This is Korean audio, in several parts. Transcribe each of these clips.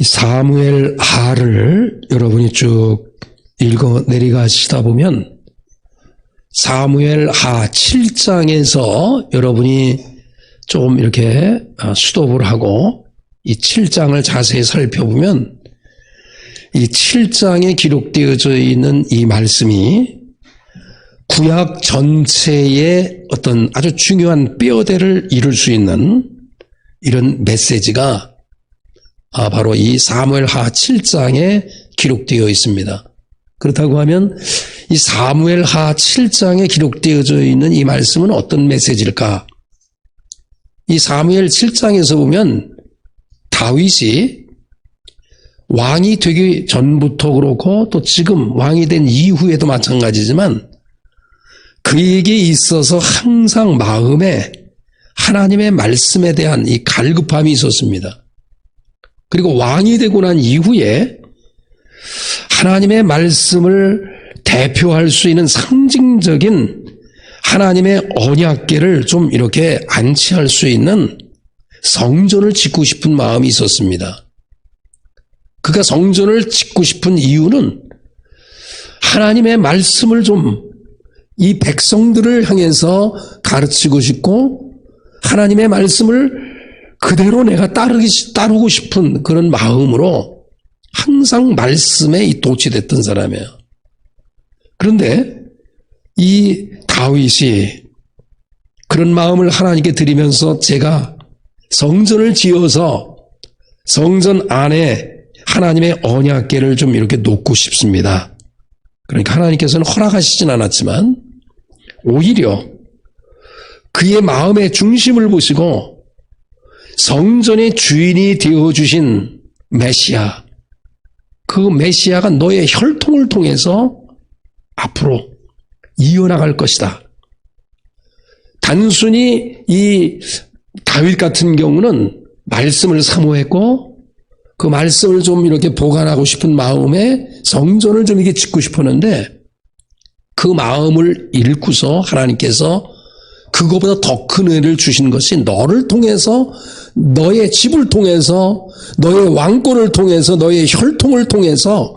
이 사무엘 하를 여러분이 쭉 읽어 내려가시다 보면 사무엘 하 7장에서 여러분이 조금 이렇게 수독을 하고 이 7장을 자세히 살펴보면 이 7장에 기록되어져 있는 이 말씀이 구약 전체의 어떤 아주 중요한 뼈대를 이룰 수 있는 이런 메시지가 바로 이 사무엘 하 7장에 기록되어 있습니다. 그렇다고 하면 이 사무엘 하 7장에 기록되어져 있는 이 말씀은 어떤 메시지일까? 이 사무엘 7장에서 보면 다윗이 왕이 되기 전부터 그렇고 또 지금 왕이 된 이후에도 마찬가지지만 그에게 있어서 항상 마음에 하나님의 말씀에 대한 이 갈급함이 있었습니다. 그리고 왕이 되고 난 이후에 하나님의 말씀을 대표할 수 있는 상징적인 하나님의 언약궤를 좀 이렇게 안치할 수 있는 성전을 짓고 싶은 마음이 있었습니다. 그가 성전을 짓고 싶은 이유는 하나님의 말씀을 좀 이 백성들을 향해서 가르치고 싶고 하나님의 말씀을 그대로 내가 따르고 싶은 그런 마음으로 항상 말씀에 도취됐던 사람이에요. 그런데 이 다윗이 그런 마음을 하나님께 드리면서 제가 성전을 지어서 성전 안에 하나님의 언약궤를 좀 이렇게 놓고 싶습니다. 그러니까 하나님께서는 허락하시진 않았지만 오히려 그의 마음의 중심을 보시고 성전의 주인이 되어주신 메시아, 그 메시아가 너의 혈통을 통해서 앞으로 이어나갈 것이다. 단순히 이 다윗 같은 경우는 말씀을 사모했고 그 말씀을 좀 이렇게 보관하고 싶은 마음에 성전을 좀 이렇게 짓고 싶었는데 그 마음을 읽고서 하나님께서 그거보다 더 큰 은혜를 주신 것이 너를 통해서 너의 집을 통해서 너의 왕권을 통해서 너의 혈통을 통해서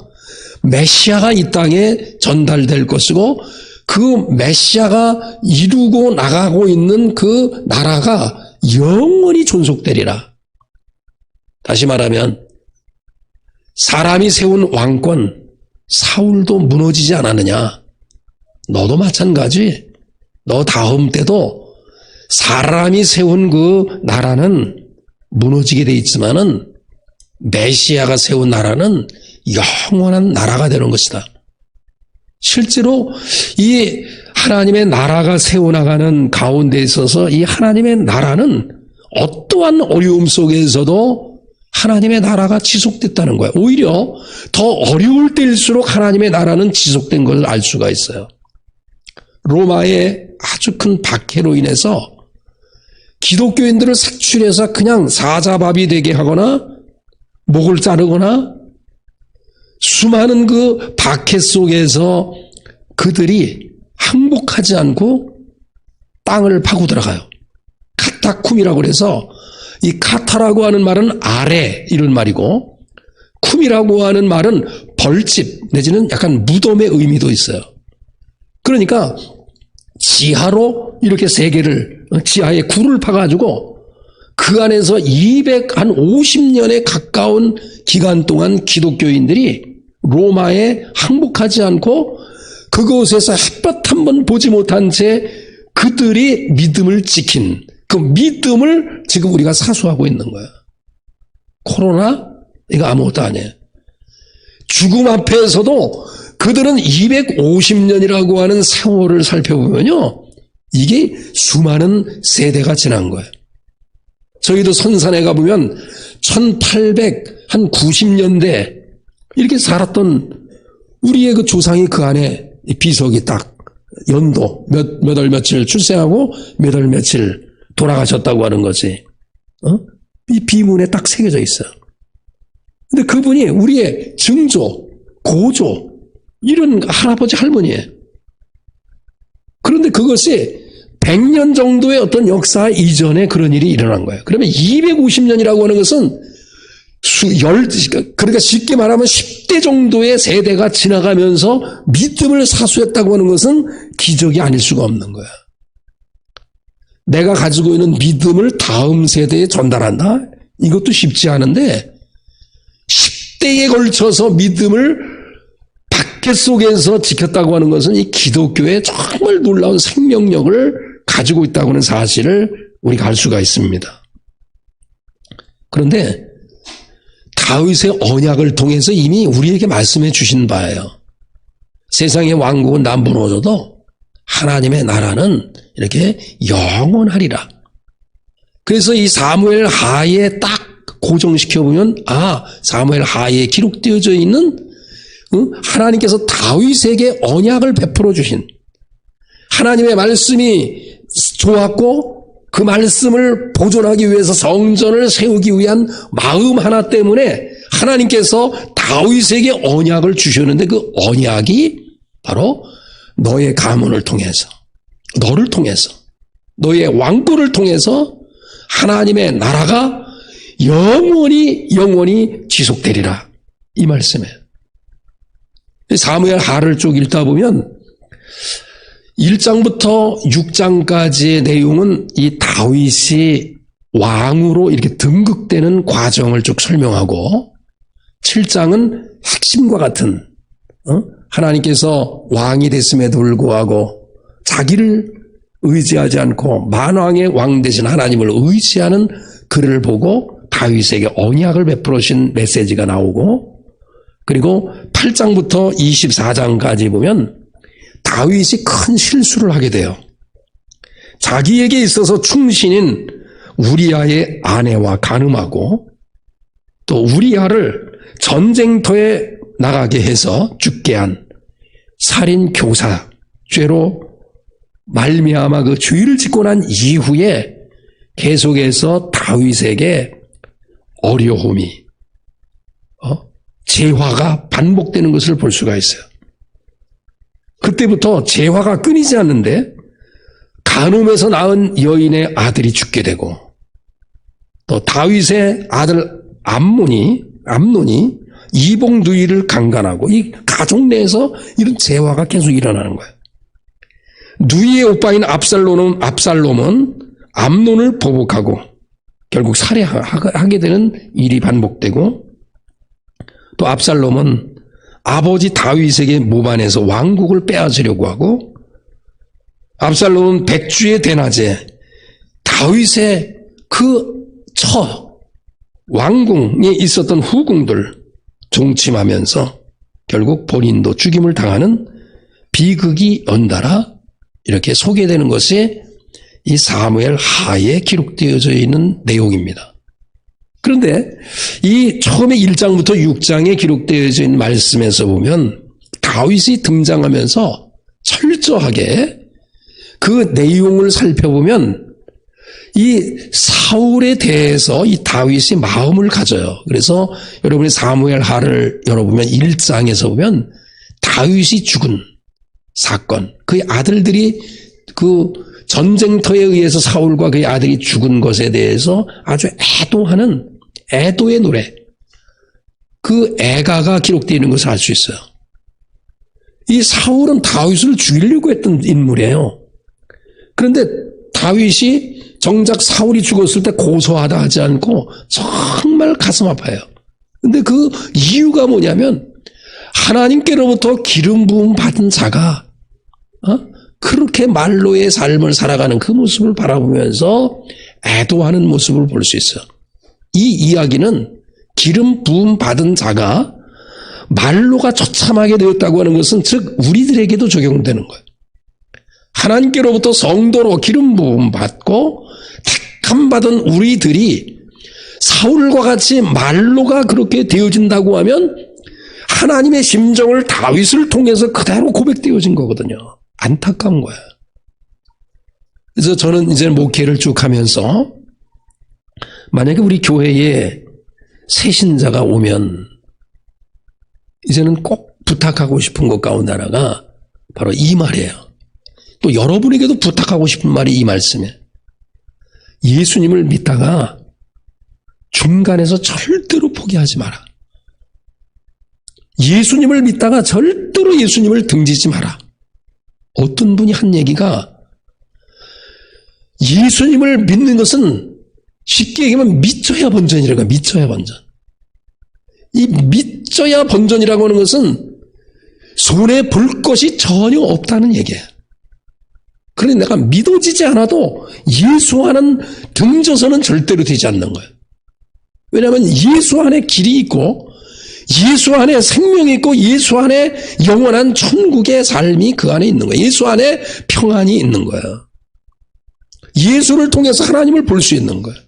메시아가 이 땅에 전달될 것이고 그 메시아가 이루고 나가고 있는 그 나라가 영원히 존속되리라. 다시 말하면 사람이 세운 왕권 사울도 무너지지 않았느냐? 너도 마찬가지. 너 다음 때도 사람이 세운 그 나라는 무너지게 돼 있지만은 메시아가 세운 나라는 영원한 나라가 되는 것이다. 실제로 이 하나님의 나라가 세워나가는 가운데 있어서 이 하나님의 나라는 어떠한 어려움 속에서도 하나님의 나라가 지속됐다는 거예요. 오히려 더 어려울 때일수록 하나님의 나라는 지속된 것을 알 수가 있어요. 로마의 아주 큰 박해로 인해서 기독교인들을 색출해서 그냥 사자밥이 되게 하거나 목을 자르거나 수많은 그 박해 속에서 그들이 항복하지 않고 땅을 파고 들어가요. 카타쿰이라고 해서 이 카타라고 하는 말은 아래 이런 말이고 쿰이라고 하는 말은 벌집 내지는 약간 무덤의 의미도 있어요. 그러니까 지하로 이렇게 세계를 지하에 굴을 파가지고 그 안에서 250년에 가까운 기간 동안 기독교인들이 로마에 항복하지 않고 그곳에서 햇볕 한번 보지 못한 채 그들이 믿음을 지킨 그 믿음을 지금 우리가 사수하고 있는 거야. 코로나? 이거 아무것도 아니에요. 죽음 앞에서도 그들은 250년이라고 하는 세월을 살펴보면요. 이게 수많은 세대가 지난 거예요. 저희도 선산에 가보면 1890년대 이렇게 살았던 우리의 그 조상이 그 안에 비석이 딱 연도 몇 월 며칠 출생하고 몇 월 며칠 돌아가셨다고 하는 거지. 이 비문에 딱 새겨져 있어요. 근데 그분이 우리의 증조, 고조 이런 할아버지 할머니예요. 그런데 그것이 100년 정도의 어떤 역사 이전에 그런 일이 일어난 거예요. 그러면 250년이라고 하는 것은 그러니까 쉽게 말하면 10대 정도의 세대가 지나가면서 믿음을 사수했다고 하는 것은 기적이 아닐 수가 없는 거야. 내가 가지고 있는 믿음을 다음 세대에 전달한다? 이것도 쉽지 않은데 10대에 걸쳐서 믿음을 박해 속에서 지켰다고 하는 것은 이 기독교의 정말 놀라운 생명력을 가지고 있다고 하는 사실을 우리가 알 수가 있습니다. 그런데 다윗의 언약을 통해서 이미 우리에게 말씀해 주신 바예요. 세상의 왕국은 다 무너져도 하나님의 나라는 이렇게 영원하리라. 그래서 이 사무엘 하에 딱 고정시켜보면 사무엘 하에 기록되어져 있는 하나님께서 다윗에게 언약을 베풀어 주신 하나님의 말씀이 좋았고 그 말씀을 보존하기 위해서 성전을 세우기 위한 마음 하나 때문에 하나님께서 다윗에게 언약을 주셨는데 그 언약이 바로 너의 가문을 통해서 너를 통해서 너의 왕권을 통해서 하나님의 나라가 영원히 지속되리라 이 말씀이에요. 사무엘 하를 쭉 읽다 보면 1장부터 6장까지의 내용은 이 다윗이 왕으로 이렇게 등극되는 과정을 쭉 설명하고 7장은 핵심과 같은 하나님께서 왕이 됐음에도 불구하고 자기를 의지하지 않고 만왕의 왕 되신 하나님을 의지하는 그를 보고 다윗에게 언약을 베풀어 주신 메시지가 나오고 그리고 8장부터 24장까지 보면 다윗이 큰 실수를 하게 돼요. 자기에게 있어서 충신인 우리아의 아내와 간음하고 또 우리아를 전쟁터에 나가게 해서 죽게 한 살인 교사 죄로 말미암아 그 죄를 짓고 난 이후에 계속해서 다윗에게 어려움이 재화가 반복되는 것을 볼 수가 있어요. 그때부터 재화가 끊이지 않는데 간음에서 낳은 여인의 아들이 죽게 되고 또 다윗의 아들 암논이 이복 누이를 강간하고 이 가족 내에서 이런 재화가 계속 일어나는 거예요. 누이의 오빠인 압살롬은 암논을 보복하고 결국 살해하게 되는 일이 반복되고 또 압살롬은 아버지 다윗에게 모반해서 왕국을 빼앗으려고 하고 압살롬은 백주의 대낮에 다윗의 그 왕궁에 있었던 후궁들 종침하면서 결국 본인도 죽임을 당하는 비극이 연달아 이렇게 소개되는 것이 이 사무엘 하에 기록되어져 있는 내용입니다. 그런데 이 처음에 1장부터 6장에 기록되어져 있는 말씀에서 보면 다윗이 등장하면서 철저하게 그 내용을 살펴보면 이 사울에 대해서 이 다윗이 마음을 가져요. 그래서 여러분이 사무엘 하를 열어보면 1장에서 보면 다윗이 죽은 사건, 그의 아들들이 그 전쟁터에 의해서 사울과 그의 아들이 죽은 것에 대해서 아주 애도하는 애도의 노래, 그 애가가 기록되어 있는 것을 알 수 있어요. 이 사울은 다윗을 죽이려고 했던 인물이에요. 그런데 다윗이 정작 사울이 죽었을 때 고소하다 하지 않고 정말 가슴 아파요. 근데 그 이유가 뭐냐면 하나님께로부터 기름 부음 받은 자가 그렇게 말로의 삶을 살아가는 그 모습을 바라보면서 애도하는 모습을 볼 수 있어요. 이 이야기는 기름 부음 받은 자가 말로가 처참하게 되었다고 하는 것은 즉 우리들에게도 적용되는 거예요. 하나님께로부터 성도로 기름 부음 받고 택함 받은 우리들이 사울과 같이 말로가 그렇게 되어진다고 하면 하나님의 심정을 다윗을 통해서 그대로 고백되어진 거거든요. 안타까운 거예요. 그래서 저는 이제 목회를 쭉 하면서 만약에 우리 교회에 새 신자가 오면 이제는 꼭 부탁하고 싶은 것 가운데 하나가 바로 이 말이에요. 또 여러분에게도 부탁하고 싶은 말이 이 말씀이에요. 예수님을 믿다가 중간에서 절대로 포기하지 마라. 예수님을 믿다가 절대로 예수님을 등지지 마라. 어떤 분이 한 얘기가 예수님을 믿는 것은 쉽게 얘기하면 믿져야 번전이라고 해요. 믿져야 번전. 이 믿져야 번전이라고 하는 것은 손에 볼 것이 전혀 없다는 얘기예요. 그러니 내가 믿어지지 않아도 예수 안은 등져서는 절대로 되지 않는 거예요. 왜냐하면 예수 안에 길이 있고 예수 안에 생명이 있고 예수 안에 영원한 천국의 삶이 그 안에 있는 거예요. 예수 안에 평안이 있는 거예요. 예수를 통해서 하나님을 볼 수 있는 거예요.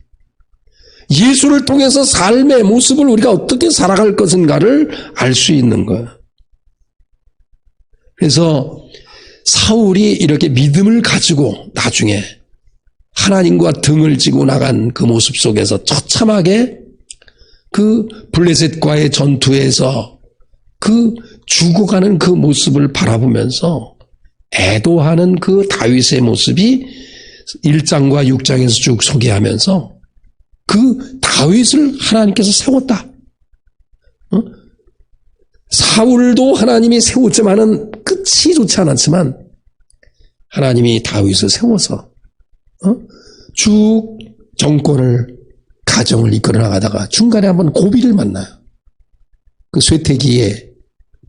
예수를 통해서 삶의 모습을 우리가 어떻게 살아갈 것인가를 알 수 있는 거예요. 그래서 사울이 이렇게 믿음을 가지고 나중에 하나님과 등을 지고 나간 그 모습 속에서 처참하게 그 블레셋과의 전투에서 그 죽어가는 그 모습을 바라보면서 애도하는 그 다윗의 모습이 1장과 6장에서 쭉 소개하면서 그 다윗을 하나님께서 세웠다. 사울도 하나님이 세웠지만은 끝이 좋지 않았지만 하나님이 다윗을 세워서 쭉 정권을 가정을 이끌어 나가다가 중간에 한번 고비를 만나요. 그 쇠퇴기에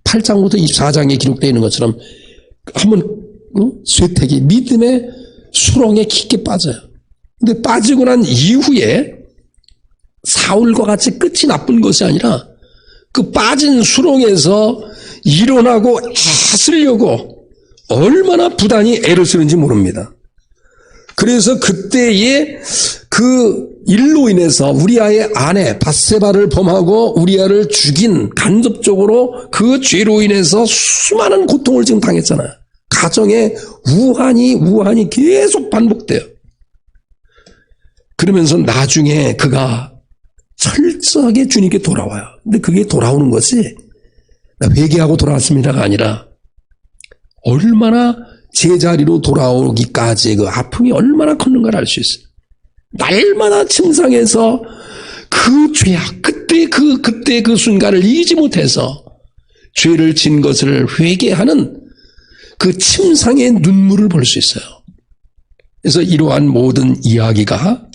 8장부터 24장에 기록되어 있는 것처럼 한번 쇠퇴기 믿음의 수렁에 깊게 빠져요. 근데 빠지고 난 이후에 사울과 같이 끝이 나쁜 것이 아니라 그 빠진 수렁에서 일어나고 애쓰려고 얼마나 부단히 애를 쓰는지 모릅니다. 그래서 그때의 그 일로 인해서 우리아의 아내 밧세바를 범하고 우리아를 죽인 간접적으로 그 죄로 인해서 수많은 고통을 지금 당했잖아요. 가정에 우환이 계속 반복돼요. 그러면서 나중에 그가 철저하게 주님께 돌아와요. 근데 그게 돌아오는 것이 회개하고 돌아왔습니다가 아니라 얼마나 제자리로 돌아오기까지의 그 아픔이 얼마나 컸는가를 알 수 있어요. 날마다 침상에서 그 죄악, 그때 그 순간을 잊지 못해서 죄를 진 것을 회개하는 그 침상의 눈물을 볼 수 있어요. 그래서 이러한 모든 이야기가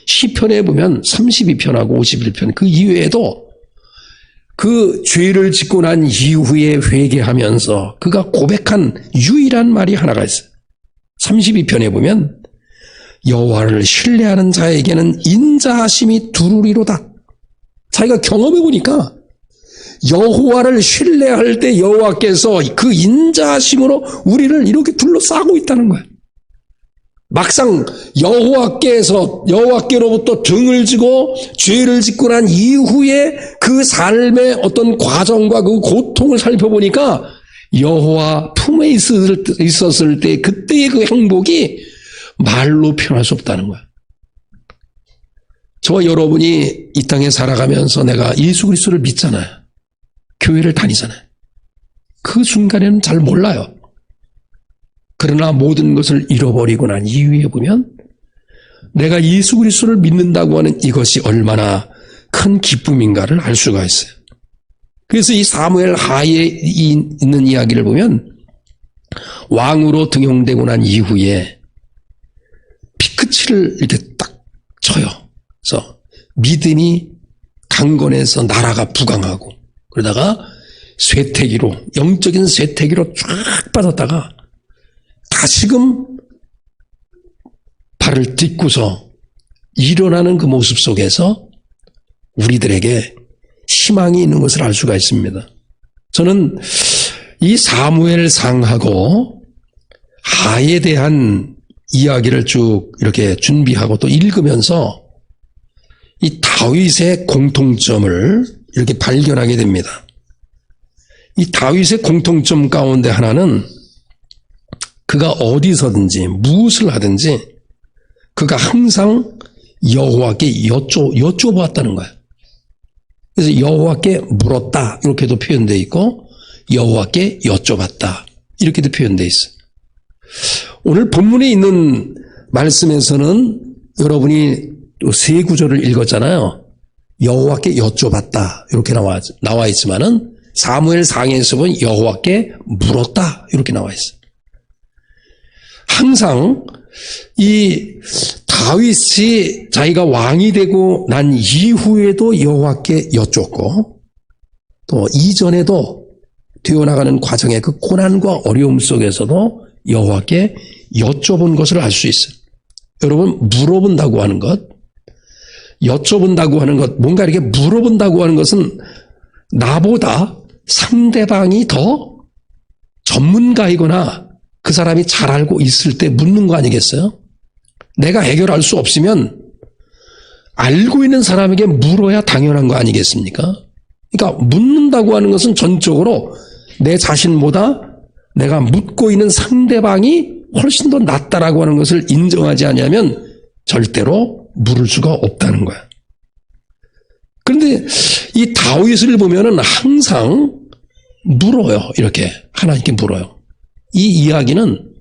시편에 보면 32편하고 51편 그 이외에도 그 죄를 짓고 난 이후에 회개하면서 그가 고백한 유일한 말이 하나가 있어요. 32편에 보면 여호와를 신뢰하는 자에게는 인자하심이 두루리로다. 자기가 경험해 보니까 여호와를 신뢰할 때 여호와께서 그 인자하심으로 우리를 이렇게 둘러싸고 있다는 거예요. 막상 여호와께로부터 등을 지고 죄를 짓고 난 이후에 그 삶의 어떤 과정과 그 고통을 살펴보니까 여호와 품에 있었을 때 그때의 그 행복이 말로 표현할 수 없다는 거야. 저와 여러분이 이 땅에 살아가면서 내가 예수 그리스도를 믿잖아요. 교회를 다니잖아요. 그 순간에는 잘 몰라요. 그러나 모든 것을 잃어버리고 난 이후에 보면 내가 예수 그리스도를 믿는다고 하는 이것이 얼마나 큰 기쁨인가를 알 수가 있어요. 그래서 이 사무엘 하에 있는 이야기를 보면 왕으로 등용되고 난 이후에 피크치를 이렇게 딱 쳐요. 그래서 믿음이 강건해서 나라가 부강하고 그러다가 쇠퇴기로 영적인 쇠퇴기로 쫙 빠졌다가 다시금 발을 딛고서 일어나는 그 모습 속에서 우리들에게 희망이 있는 것을 알 수가 있습니다. 저는 이 사무엘상하고 하에 대한 이야기를 쭉 이렇게 준비하고 또 읽으면서 이 다윗의 공통점을 이렇게 발견하게 됩니다. 이 다윗의 공통점 가운데 하나는 그가 어디서든지 무엇을 하든지 그가 항상 여호와께 여쭤보았다는 거예요. 그래서 여호와께 물었다 이렇게도 표현되어 있고 여호와께 여쭤봤다 이렇게도 표현되어 있어요. 오늘 본문에 있는 말씀에서는 여러분이 세 구절을 읽었잖아요. 여호와께 여쭤봤다 이렇게 나와 있지만은 사무엘상에서 보면 여호와께 물었다 이렇게 나와 있어요. 항상 이 다윗이 자기가 왕이 되고 난 이후에도 여호와께 여쭙고 또 이전에도 되어나가는 과정의 그 고난과 어려움 속에서도 여호와께 여쭤본 것을 알 수 있어요. 여러분, 물어본다고 하는 것, 여쭤본다고 하는 것, 뭔가 이렇게 물어본다고 하는 것은 나보다 상대방이 더 전문가이거나 그 사람이 잘 알고 있을 때 묻는 거 아니겠어요? 내가 해결할 수 없으면 알고 있는 사람에게 물어야 당연한 거 아니겠습니까? 그러니까 묻는다고 하는 것은 전적으로 내 자신보다 내가 묻고 있는 상대방이 훨씬 더 낫다라고 하는 것을 인정하지 않으면 절대로 물을 수가 없다는 거야. 그런데 이 다윗을 보면은 항상 물어요. 이렇게 하나님께 물어요. 이 이야기는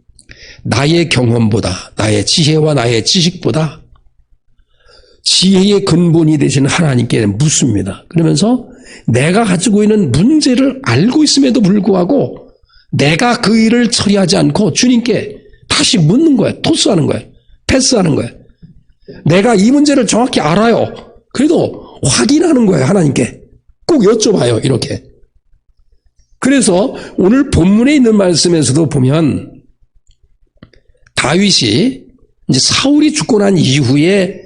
나의 경험보다, 나의 지혜와 나의 지식보다 지혜의 근본이 되신 하나님께 묻습니다. 그러면서 내가 가지고 있는 문제를 알고 있음에도 불구하고 내가 그 일을 처리하지 않고 주님께 다시 묻는 거예요. 토스하는 거예요. 패스하는 거예요. 내가 이 문제를 정확히 알아요. 그래도 확인하는 거예요. 하나님께. 꼭 여쭤봐요. 이렇게. 그래서 오늘 본문에 있는 말씀에서도 보면 다윗이 이제 사울이 죽고 난 이후에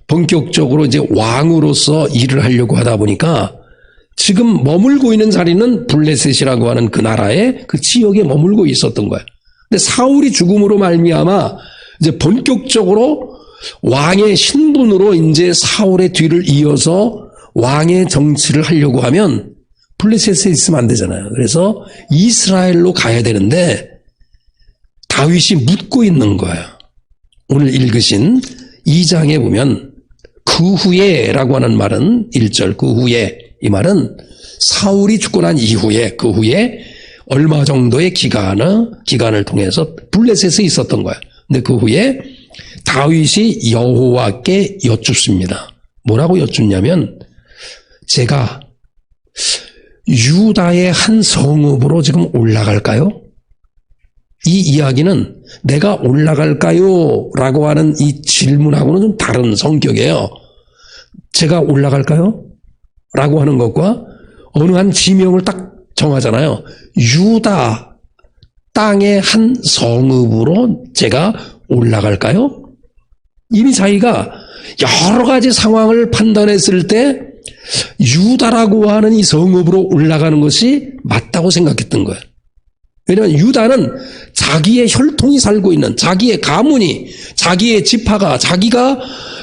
본격적으로 이제 왕으로서 일을 하려고 하다 보니까 지금 머물고 있는 자리는 블레셋이라고 하는 그 나라의 그 지역에 머물고 있었던 거예요. 근데 사울이 죽음으로 말미암아 이제 본격적으로 왕의 신분으로 이제 사울의 뒤를 이어서 왕의 정치를 하려고 하면 블레셋에 있으면 안 되잖아요. 그래서 이스라엘로 가야 되는데 다윗이 묻고 있는 거예요. 오늘 읽으신 2장에 보면 그 후에라고 하는 말은 1절 그 후에 이 말은 사울이 죽고 난 이후에 그 후에 얼마 정도의 기간을 통해서 블레셋에 있었던 거예요. 근데 그 후에 다윗이 여호와께 여쭙습니다. 뭐라고 여쭙냐면 제가 유다의 한 성읍으로 지금 올라갈까요? 이 이야기는 내가 올라갈까요? 라고 하는 이 질문하고는 좀 다른 성격이에요. 제가 올라갈까요? 라고 하는 것과 어느 한 지명을 딱 정하잖아요. 유다 땅의 한 성읍으로 제가 올라갈까요? 이미 자기가 여러 가지 상황을 판단했을 때 유다라고 하는 이 성읍으로 올라가는 것이 맞다고 생각했던 거예요. 왜냐하면 유다는 자기의 혈통이 살고 있는 자기의 가문이 자기의 지파가 자기가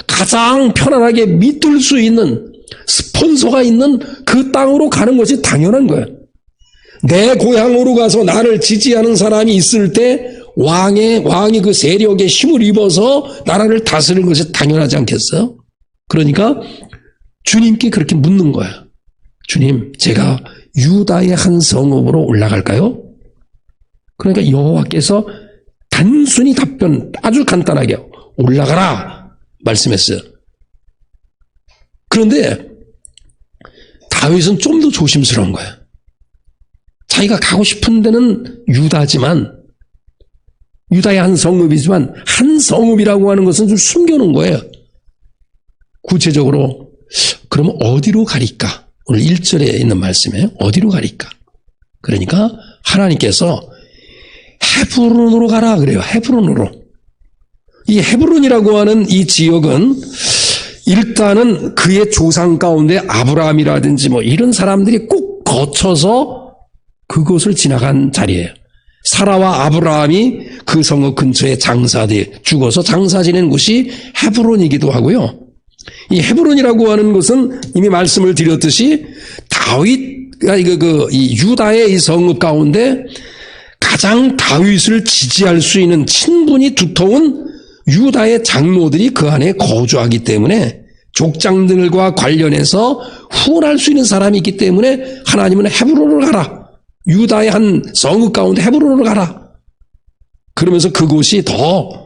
가장 편안하게 믿을 수 있는 스폰서가 있는 그 땅으로 가는 것이 당연한 거예요. 내 고향으로 가서 나를 지지하는 사람이 있을 때 왕이 그 세력에 힘을 입어서 나라를 다스리는 것이 당연하지 않겠어요? 그러니까 주님께 그렇게 묻는 거예요. 주님, 제가 유다의 한 성읍으로 올라갈까요? 그러니까 여호와께서 단순히 답변 아주 간단하게 올라가라 말씀했어요. 그런데 다윗은 좀 더 조심스러운 거예요. 자기가 가고 싶은 데는 유다지만 유다의 한 성읍이지만 한 성읍이라고 하는 것은 좀 숨겨놓은 거예요. 구체적으로 그럼 어디로 가리까? 오늘 1절에 있는 말씀이에요. 어디로 가리까? 그러니까 하나님께서 헤브론으로 가라 그래요. 헤브론으로. 이 헤브론이라고 하는 이 지역은 일단은 그의 조상 가운데 아브라함이라든지 뭐 이런 사람들이 꼭 거쳐서 그곳을 지나간 자리예요. 사라와 아브라함이 그 성읍 근처에 죽어서 장사 지낸 곳이 헤브론이기도 하고요. 이 헤브론이라고 하는 것은 이미 말씀을 드렸듯이 다윗가 이 유다의 이 성읍 가운데 가장 다윗을 지지할 수 있는 친분이 두터운 유다의 장로들이 그 안에 거주하기 때문에 족장들과 관련해서 후원할 수 있는 사람이 있기 때문에 하나님은 헤브론으로 가라. 유다의 한 성읍 가운데 헤브론으로 가라. 그러면서 그곳이 더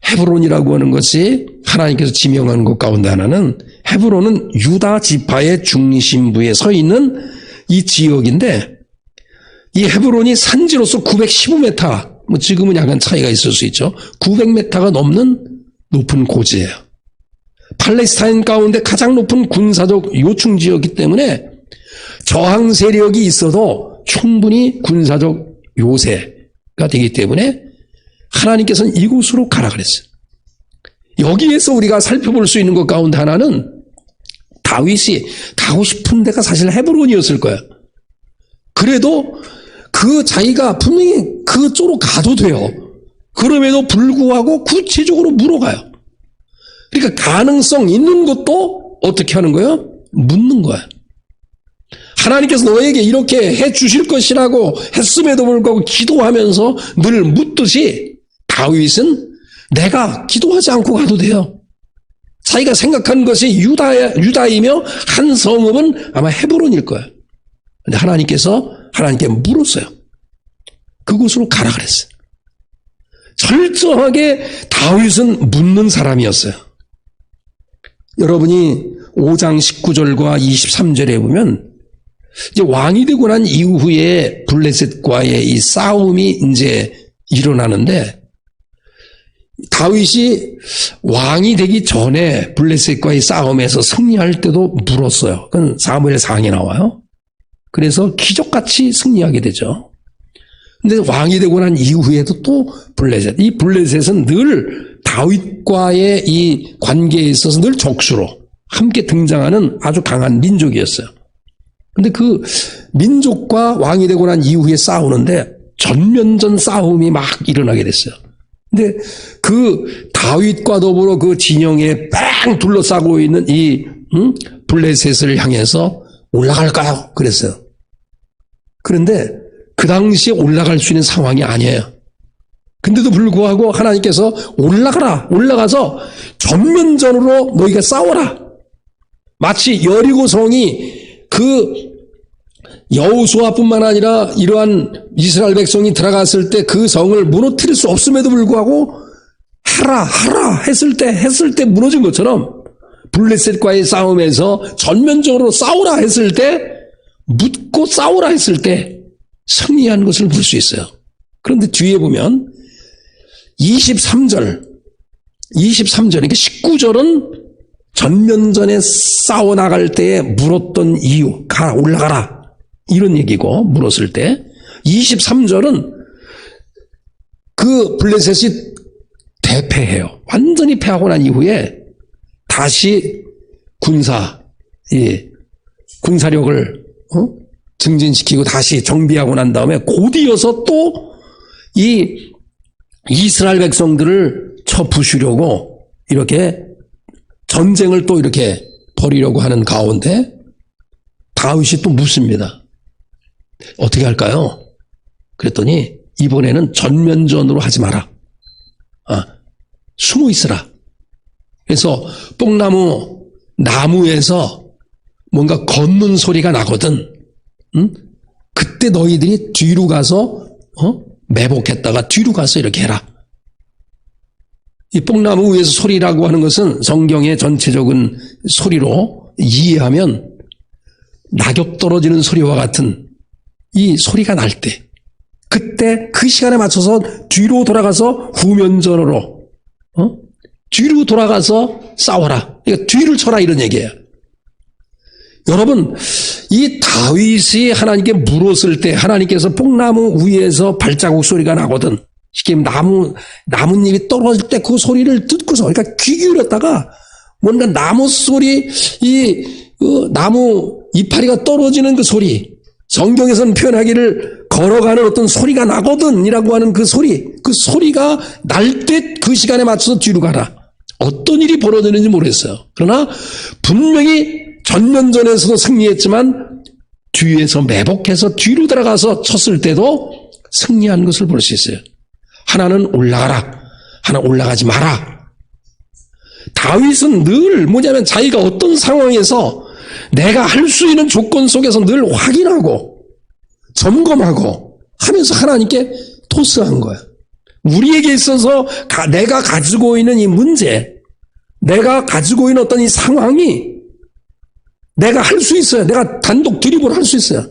헤브론이라고 하는 것이 하나님께서 지명한 것 가운데 하나는 헤브론은 유다 지파의 중심부에 서 있는 이 지역인데 이 헤브론이 산지로서 915m, 뭐 지금은 약간 차이가 있을 수 있죠. 900m가 넘는 높은 고지예요. 팔레스타인 가운데 가장 높은 군사적 요충 지역이기 때문에 저항 세력이 있어도 충분히 군사적 요새가 되기 때문에 하나님께서는 이곳으로 가라 그랬어요. 여기에서 우리가 살펴볼 수 있는 것 가운데 하나는 다윗이 가고 싶은 데가 사실 헤브론이었을 거예요. 그래도 그 자기가 분명히 그쪽으로 가도 돼요. 그럼에도 불구하고 구체적으로 물어가요. 그러니까 가능성 있는 것도 어떻게 하는 거예요? 묻는 거예요. 하나님께서 너에게 이렇게 해 주실 것이라고 했음에도 불구하고 기도하면서 늘 묻듯이 다윗은 내가 기도하지 않고 가도 돼요. 자기가 생각한 것이 유다이며 한 성읍은 아마 헤브론일 거예요. 근데 하나님께서 하나님께 물었어요. 그곳으로 가라 그랬어요. 철저하게 다윗은 묻는 사람이었어요. 여러분이 5장 19절과 23절에 보면 이제 왕이 되고 난 이후에 블레셋과의 이 싸움이 이제 일어나는데 다윗이 왕이 되기 전에 블레셋과의 싸움에서 승리할 때도 물었어요. 그건 사무엘상에 나와요. 그래서 기적같이 승리하게 되죠. 근데 왕이 되고 난 이후에도 또 블레셋. 이 블레셋은 늘 다윗과의 이 관계에 있어서 늘 적수로 함께 등장하는 아주 강한 민족이었어요. 근데 그 민족과 왕이 되고 난 이후에 싸우는데 전면전 싸움이 막 일어나게 됐어요. 근데 그 다윗과 더불어 그 진영에 뺑 둘러싸고 있는 이 블레셋을 향해서 올라갈까요? 그랬어요. 그런데 그 당시에 올라갈 수 있는 상황이 아니에요. 근데도 불구하고 하나님께서 올라가라, 올라가서 전면전으로 너희가 싸워라. 마치 여리고성이 그 여호수아뿐만 아니라 이러한 이스라엘 백성이 들어갔을 때 그 성을 무너뜨릴 수 없음에도 불구하고 하라 했을 때 무너진 것처럼 블레셋과의 싸움에서 전면적으로 싸우라 했을 때 묻고 싸우라 했을 때 승리한 것을 볼 수 있어요. 그런데 뒤에 보면 23절 그러니까 19절은 전면전에 싸워나갈 때에 물었던 이유, 올라가라 이런 얘기고 물었을 때 23절은 그 블레셋이 대패해요. 완전히 패하고 난 이후에 다시 군사력을 증진시키고 다시 정비하고 난 다음에 곧이어서 또 이 이스라엘 백성들을 쳐부수려고 이렇게 전쟁을 또 이렇게 벌이려고 하는 가운데 다윗이 또 묻습니다. 어떻게 할까요? 그랬더니 이번에는 전면전으로 하지 마라. 숨어 있으라. 그래서 나무에서 뭔가 걷는 소리가 나거든. 그때 너희들이 뒤로 가서 매복했다가 뒤로 가서 이렇게 해라. 이 뽕나무 위에서 소리라고 하는 것은 성경의 전체적인 소리로 이해하면 낙엽 떨어지는 소리와 같은 이 소리가 날 때, 그때 그 시간에 맞춰서 뒤로 돌아가서 후면전으로 뒤로 돌아가서 싸워라. 그러니까 뒤를 쳐라 이런 얘기예요. 여러분, 이 다윗이 하나님께 물었을 때 하나님께서 뽕나무 위에서 발자국 소리가 나거든. 쉽게 나뭇잎이 떨어질 때 그 소리를 듣고서, 그러니까 귀 기울였다가 뭔가 나무 소리, 나무 이파리가 떨어지는 그 소리, 성경에서는 표현하기를 걸어가는 어떤 소리가 나거든 이라고 하는 그 소리가 날 때 그 시간에 맞춰서 뒤로 가라. 어떤 일이 벌어지는지 모르겠어요. 그러나 분명히 전면전에서도 승리했지만 뒤에서 매복해서 뒤로 들어가서 쳤을 때도 승리한 것을 볼 수 있어요. 하나는 올라가라, 하나 올라가지 마라. 다윗은 늘 뭐냐면 자기가 어떤 상황에서 내가 할 수 있는 조건 속에서 늘 확인하고 점검하고 하면서 하나님께 토스한 거예요. 우리에게 있어서 내가 가지고 있는 이 문제, 내가 가지고 있는 어떤 이 상황이 내가 할 수 있어요. 내가 단독 드리블 할 수 있어요.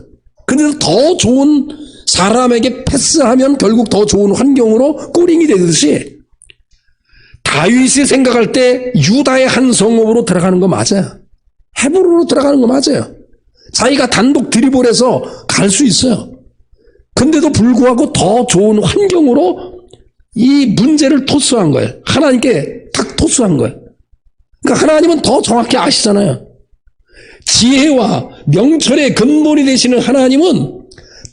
근데 더 좋은 사람에게 패스하면 결국 더 좋은 환경으로 꼬링이 되듯이 다윗이 생각할 때 유다의 한 성읍으로 들어가는 거 맞아요. 헤브론으로 들어가는 거 맞아요. 자기가 단독 드리블해서 갈 수 있어요. 근데도 불구하고 더 좋은 환경으로 이 문제를 토스한 거예요. 하나님께 딱 토스한 거예요. 그러니까 하나님은 더 정확히 아시잖아요. 지혜와 명철의 근본이 되시는 하나님은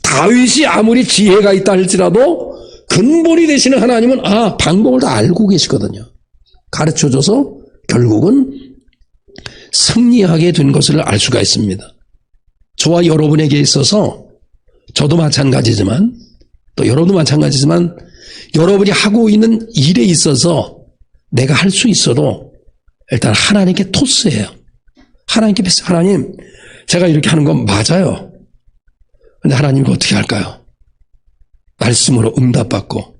다윗이 아무리 지혜가 있다 할지라도 근본이 되시는 하나님은 방법을 다 알고 계시거든요. 가르쳐줘서 결국은 승리하게 된 것을 알 수가 있습니다. 저와 여러분에게 있어서 저도 마찬가지지만 또 여러분도 마찬가지지만 여러분이 하고 있는 일에 있어서 내가 할 수 있어도 일단 하나님께 토스해요. 하나님께 패스. 하나님, 제가 이렇게 하는 건 맞아요. 근데 하나님이 어떻게 할까요? 말씀으로 응답받고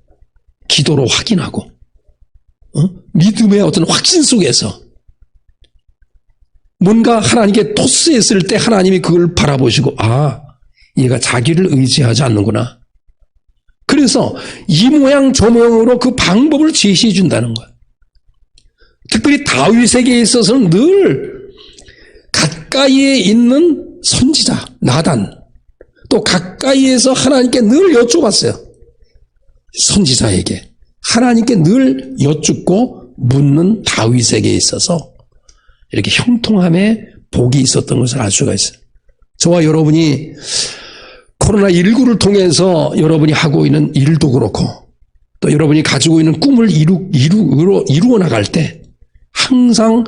기도로 확인하고 믿음의 어떤 확신 속에서 뭔가 하나님께 토스했을 때 하나님이 그걸 바라보시고 얘가 자기를 의지하지 않는구나. 그래서 이 모양 저 모양으로 그 방법을 제시해 준다는 거예요. 특별히 다윗에게 있어서는 늘 가까이에 있는 선지자 나단 또 가까이에서 하나님께 늘 여쭤봤어요. 선지자에게 하나님께 늘 여쭙고 묻는 다윗에게 있어서 이렇게 형통함에 복이 있었던 것을 알 수가 있어요. 저와 여러분이 코로나19를 통해서 여러분이 하고 있는 일도 그렇고 또 여러분이 가지고 있는 꿈을 이루어 나갈 때 항상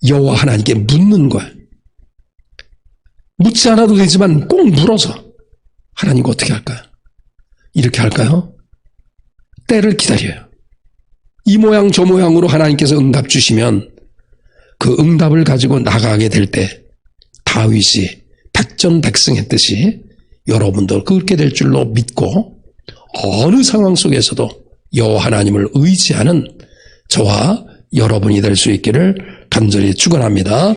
여호와 하나님께 묻는 거예요. 묻지 않아도 되지만 꼭 물어서 하나님 어떻게 할까요? 이렇게 할까요? 때를 기다려요. 이 모양 저 모양으로 하나님께서 응답 주시면 그 응답을 가지고 나가게 될 때 다윗이 백전백승했듯이 여러분도 그렇게 될 줄로 믿고 어느 상황 속에서도 여호와 하나님을 의지하는 저와 여러분이 될 수 있기를 간절히 축원합니다.